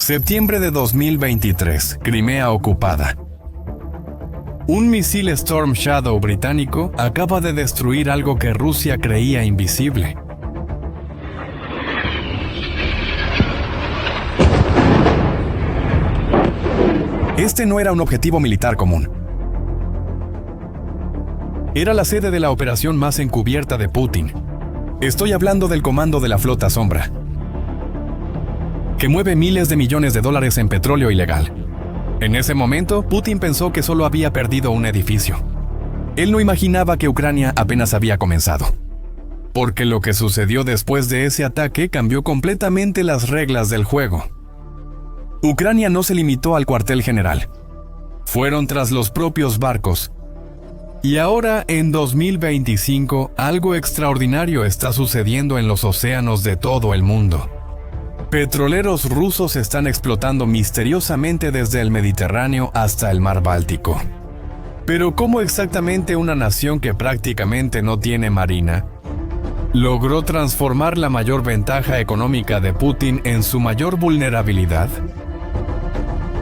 Septiembre de 2023, Crimea ocupada. Un misil Storm Shadow británico acaba de destruir algo que Rusia creía invisible. Este no era un objetivo militar común. Era la sede de la operación más encubierta de Putin. Estoy hablando del comando de la Flota Sombra, que mueve miles de millones de dólares en petróleo ilegal. En ese momento, Putin pensó que solo había perdido un edificio. Él no imaginaba que Ucrania apenas había comenzado. Porque lo que sucedió después de ese ataque cambió completamente las reglas del juego. Ucrania no se limitó al cuartel general. Fueron tras los propios barcos. Y ahora, en 2025, algo extraordinario está sucediendo en los océanos de todo el mundo. Petroleros rusos están explotando misteriosamente desde el Mediterráneo hasta el Mar Báltico. Pero ¿cómo exactamente una nación que prácticamente no tiene marina logró transformar la mayor ventaja económica de Putin en su mayor vulnerabilidad?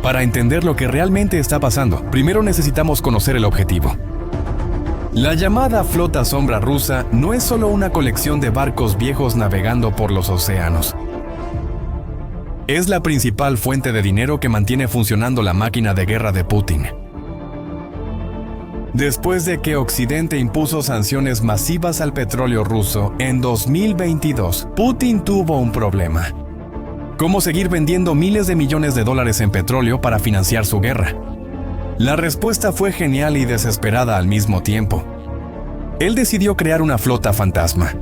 Para entender lo que realmente está pasando, primero necesitamos conocer el objetivo. La llamada Flota Sombra rusa no es solo una colección de barcos viejos navegando por los océanos. Es la principal fuente de dinero que mantiene funcionando la máquina de guerra de Putin. Después de que Occidente impuso sanciones masivas al petróleo ruso en 2022, Putin tuvo un problema. ¿Cómo seguir vendiendo miles de millones de dólares en petróleo para financiar su guerra? La respuesta fue genial y desesperada al mismo tiempo. Él decidió crear una flota fantasma.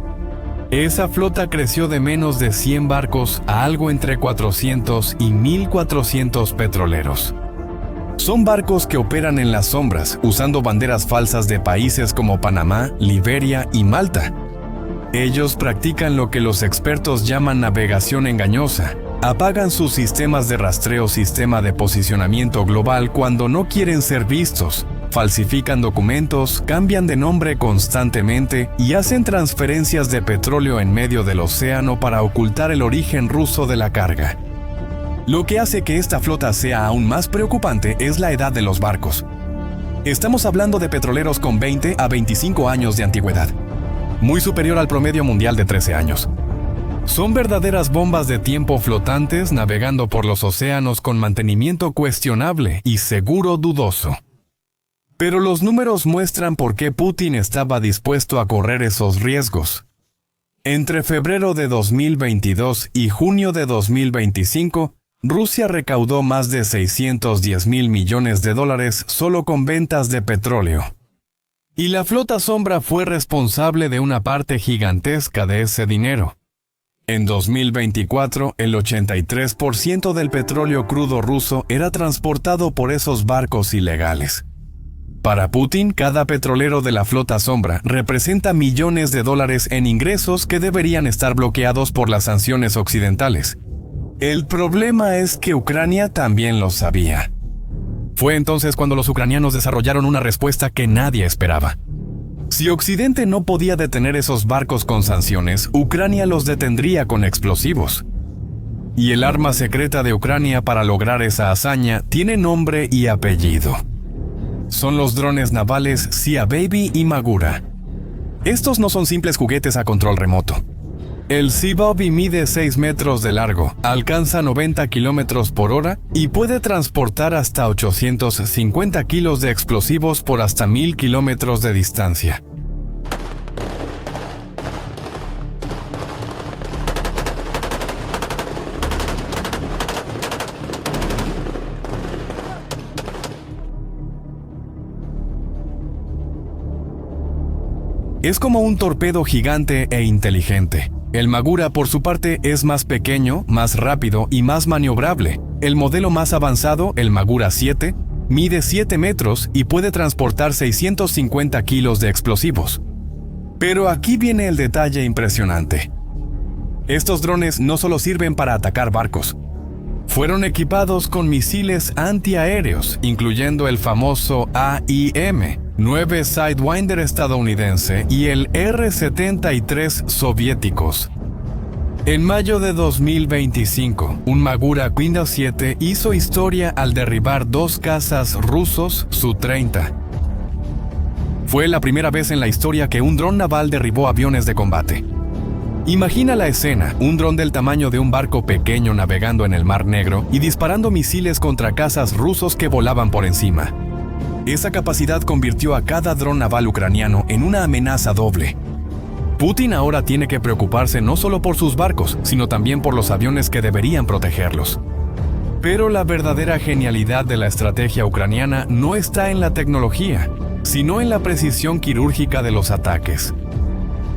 Esa flota creció de menos de 100 barcos a algo entre 400 y 1,400 petroleros. Son barcos que operan en las sombras, usando banderas falsas de países como Panamá, Liberia y Malta. Ellos practican lo que los expertos llaman navegación engañosa. Apagan sus sistemas de rastreo, sistema de posicionamiento global cuando no quieren ser vistos. Falsifican documentos, cambian de nombre constantemente y hacen transferencias de petróleo en medio del océano para ocultar el origen ruso de la carga. Lo que hace que esta flota sea aún más preocupante es la edad de los barcos. Estamos hablando de petroleros con 20 a 25 años de antigüedad, muy superior al promedio mundial de 13 años. Son verdaderas bombas de tiempo flotantes navegando por los océanos con mantenimiento cuestionable y seguro dudoso. Pero los números muestran por qué Putin estaba dispuesto a correr esos riesgos. Entre febrero de 2022 y junio de 2025, Rusia recaudó más de 610,000 millones de dólares solo con ventas de petróleo. Y la Flota Sombra fue responsable de una parte gigantesca de ese dinero. En 2024, el 83% del petróleo crudo ruso era transportado por esos barcos ilegales. Para Putin, cada petrolero de la Flota Sombra representa millones de dólares en ingresos que deberían estar bloqueados por las sanciones occidentales. El problema es que Ucrania también lo sabía. Fue entonces cuando los ucranianos desarrollaron una respuesta que nadie esperaba. Si Occidente no podía detener esos barcos con sanciones, Ucrania los detendría con explosivos. Y el arma secreta de Ucrania para lograr esa hazaña tiene nombre y apellido. Son los drones navales Sea Baby y Magura. Estos no son simples juguetes a control remoto. El Sea Baby mide 6 metros de largo, alcanza 90 kilómetros por hora y puede transportar hasta 850 kilos de explosivos por hasta 1,000 kilómetros de distancia. Es como un torpedo gigante e inteligente. El Magura, por su parte, es más pequeño, más rápido y más maniobrable. El modelo más avanzado, el Magura 7, mide 7 metros y puede transportar 650 kilos de explosivos. Pero aquí viene el detalle impresionante. Estos drones no solo sirven para atacar barcos. Fueron equipados con misiles antiaéreos, incluyendo el famoso AIM-9 Sidewinder estadounidense y el R-73 soviéticos. En mayo de 2025, un Magura Queen 7 hizo historia al derribar 2 cazas rusos Su-30. Fue la primera vez en la historia que un dron naval derribó aviones de combate. Imagina la escena, un dron del tamaño de un barco pequeño navegando en el Mar Negro y disparando misiles contra cazas rusos que volaban por encima. Esa capacidad convirtió a cada dron naval ucraniano en una amenaza doble. Putin ahora tiene que preocuparse no solo por sus barcos, sino también por los aviones que deberían protegerlos. Pero la verdadera genialidad de la estrategia ucraniana no está en la tecnología, sino en la precisión quirúrgica de los ataques.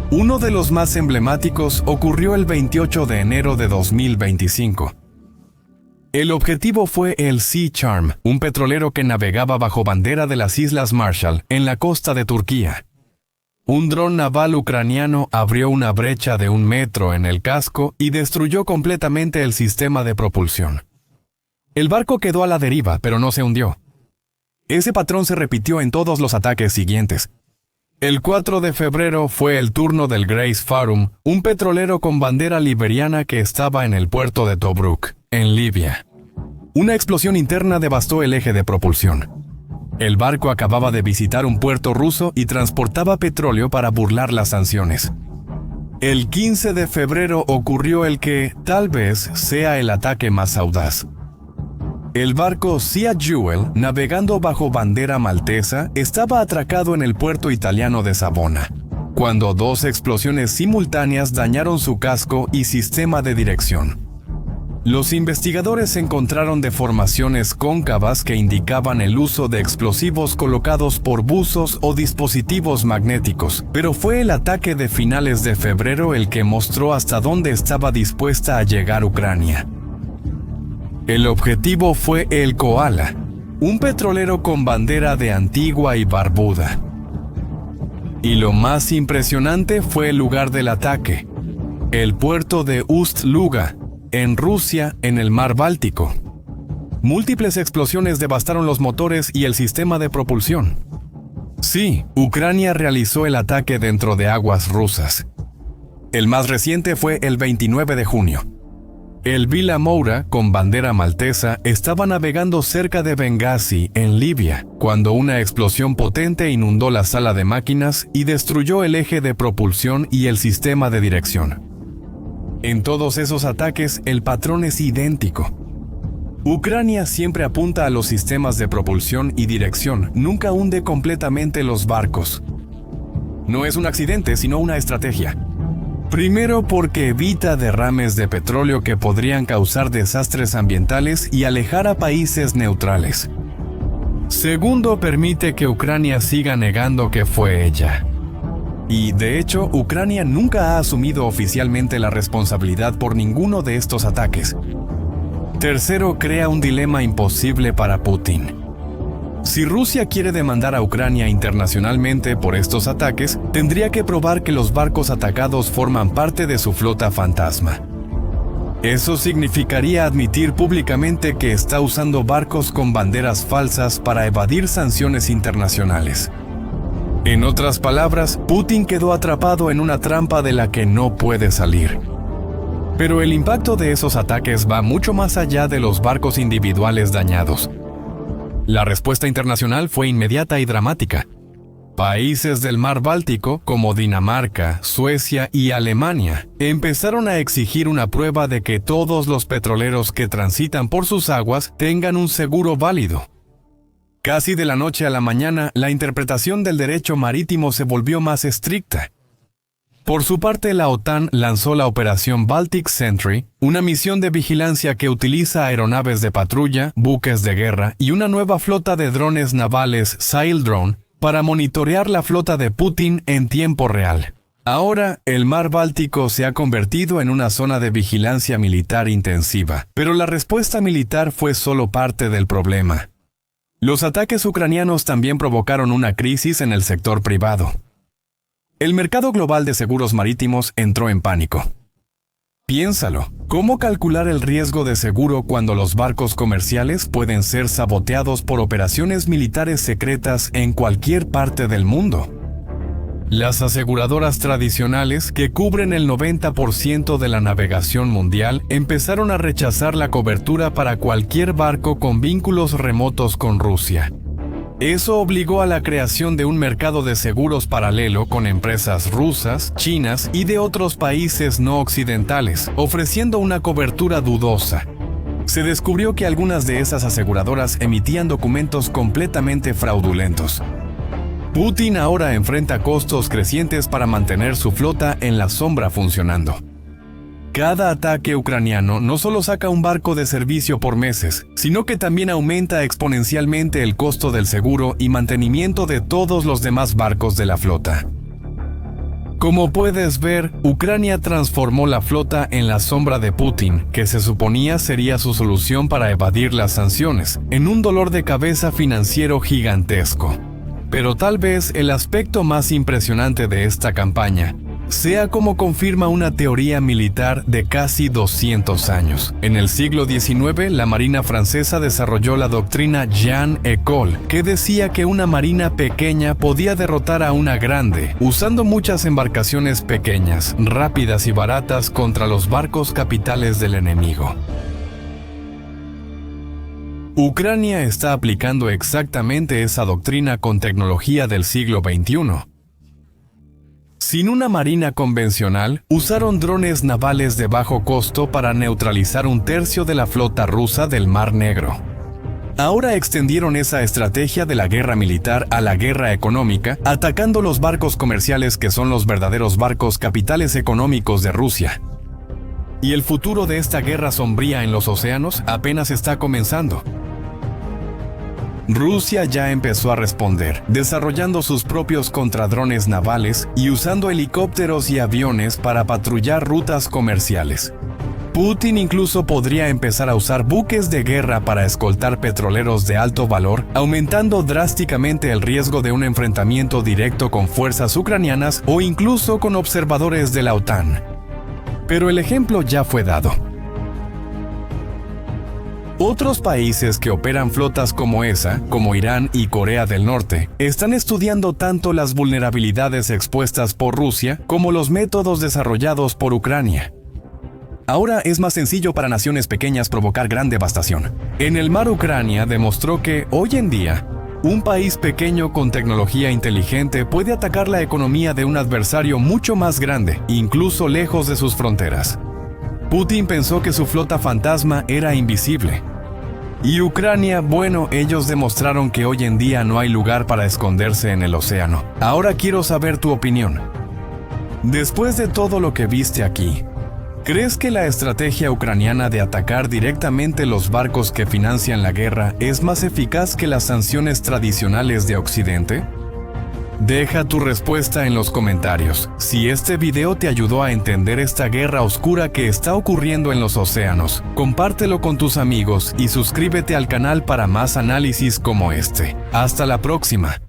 Uno de los más emblemáticos ocurrió el 28 de enero de 2025. El objetivo fue el Sea Charm, un petrolero que navegaba bajo bandera de las Islas Marshall, en la costa de Turquía. Un dron naval ucraniano abrió una brecha de 1 metro en el casco y destruyó completamente el sistema de propulsión. El barco quedó a la deriva, pero no se hundió. Ese patrón se repitió en todos los ataques siguientes. El 4 de febrero fue el turno del Grace Farum, un petrolero con bandera liberiana que estaba en el puerto de Tobruk, en Libia. Una explosión interna devastó el eje de propulsión. El barco acababa de visitar un puerto ruso y transportaba petróleo para burlar las sanciones. El 15 de febrero ocurrió el que, tal vez, sea el ataque más audaz. El barco Sea Jewel, navegando bajo bandera maltesa, estaba atracado en el puerto italiano de Savona, cuando 2 explosiones simultáneas dañaron su casco y sistema de dirección. Los investigadores encontraron deformaciones cóncavas que indicaban el uso de explosivos colocados por buzos o dispositivos magnéticos, pero fue el ataque de finales de febrero el que mostró hasta dónde estaba dispuesta a llegar Ucrania. El objetivo fue el Koala, un petrolero con bandera de Antigua y Barbuda. Y lo más impresionante fue el lugar del ataque, el puerto de Ust-Luga, en Rusia, en el Mar Báltico. Múltiples explosiones devastaron los motores y el sistema de propulsión. Sí, Ucrania realizó el ataque dentro de aguas rusas. El más reciente fue el 29 de junio. El Vila Moura, con bandera maltesa, estaba navegando cerca de Benghazi, en Libia, cuando una explosión potente inundó la sala de máquinas y destruyó el eje de propulsión y el sistema de dirección. En todos esos ataques, el patrón es idéntico. Ucrania siempre apunta a los sistemas de propulsión y dirección, nunca hunde completamente los barcos. No es un accidente, sino una estrategia. Primero, porque evita derrames de petróleo que podrían causar desastres ambientales y alejar a países neutrales. Segundo, permite que Ucrania siga negando que fue ella. Y, de hecho, Ucrania nunca ha asumido oficialmente la responsabilidad por ninguno de estos ataques. Tercero, crea un dilema imposible para Putin. Si Rusia quiere demandar a Ucrania internacionalmente por estos ataques, tendría que probar que los barcos atacados forman parte de su flota fantasma. Eso significaría admitir públicamente que está usando barcos con banderas falsas para evadir sanciones internacionales. En otras palabras, Putin quedó atrapado en una trampa de la que no puede salir. Pero el impacto de esos ataques va mucho más allá de los barcos individuales dañados. La respuesta internacional fue inmediata y dramática. Países del Mar Báltico, como Dinamarca, Suecia y Alemania, empezaron a exigir una prueba de que todos los petroleros que transitan por sus aguas tengan un seguro válido. Casi de la noche a la mañana, la interpretación del derecho marítimo se volvió más estricta. Por su parte, la OTAN lanzó la Operación Baltic Sentry, una misión de vigilancia que utiliza aeronaves de patrulla, buques de guerra y una nueva flota de drones navales Sail Drone para monitorear la flota de Putin en tiempo real. Ahora, el Mar Báltico se ha convertido en una zona de vigilancia militar intensiva, pero la respuesta militar fue solo parte del problema. Los ataques ucranianos también provocaron una crisis en el sector privado. El mercado global de seguros marítimos entró en pánico. Piénsalo, ¿cómo calcular el riesgo de seguro cuando los barcos comerciales pueden ser saboteados por operaciones militares secretas en cualquier parte del mundo? Las aseguradoras tradicionales, que cubren el 90% de la navegación mundial, empezaron a rechazar la cobertura para cualquier barco con vínculos remotos con Rusia. Eso obligó a la creación de un mercado de seguros paralelo con empresas rusas, chinas y de otros países no occidentales, ofreciendo una cobertura dudosa. Se descubrió que algunas de esas aseguradoras emitían documentos completamente fraudulentos. Putin ahora enfrenta costos crecientes para mantener su flota en la sombra funcionando. Cada ataque ucraniano no solo saca un barco de servicio por meses, sino que también aumenta exponencialmente el costo del seguro y mantenimiento de todos los demás barcos de la flota. Como puedes ver, Ucrania transformó la flota en la sombra de Putin, que se suponía sería su solución para evadir las sanciones, en un dolor de cabeza financiero gigantesco. Pero tal vez el aspecto más impresionante de esta campaña sea como confirma una teoría militar de casi 200 años. En el siglo XIX, la Marina francesa desarrolló la doctrina Jean-École, que decía que una marina pequeña podía derrotar a una grande, usando muchas embarcaciones pequeñas, rápidas y baratas contra los barcos capitales del enemigo. Ucrania está aplicando exactamente esa doctrina con tecnología del siglo XXI. Sin una marina convencional, usaron drones navales de bajo costo para neutralizar un tercio de la flota rusa del Mar Negro. Ahora extendieron esa estrategia de la guerra militar a la guerra económica, atacando los barcos comerciales que son los verdaderos barcos capitales económicos de Rusia. Y el futuro de esta guerra sombría en los océanos apenas está comenzando. Rusia ya empezó a responder, desarrollando sus propios contradrones navales y usando helicópteros y aviones para patrullar rutas comerciales. Putin incluso podría empezar a usar buques de guerra para escoltar petroleros de alto valor, aumentando drásticamente el riesgo de un enfrentamiento directo con fuerzas ucranianas o incluso con observadores de la OTAN. Pero el ejemplo ya fue dado. Otros países que operan flotas como esa, como Irán y Corea del Norte, están estudiando tanto las vulnerabilidades expuestas por Rusia como los métodos desarrollados por Ucrania. Ahora es más sencillo para naciones pequeñas provocar gran devastación. En el mar Ucrania demostró que, hoy en día, un país pequeño con tecnología inteligente puede atacar la economía de un adversario mucho más grande, incluso lejos de sus fronteras. Putin pensó que su flota fantasma era invisible. Y Ucrania, bueno, ellos demostraron que hoy en día no hay lugar para esconderse en el océano. Ahora quiero saber tu opinión. Después de todo lo que viste aquí, ¿crees que la estrategia ucraniana de atacar directamente los barcos que financian la guerra es más eficaz que las sanciones tradicionales de Occidente? Deja tu respuesta en los comentarios. Si este video te ayudó a entender esta guerra oscura que está ocurriendo en los océanos, compártelo con tus amigos y suscríbete al canal para más análisis como este. Hasta la próxima.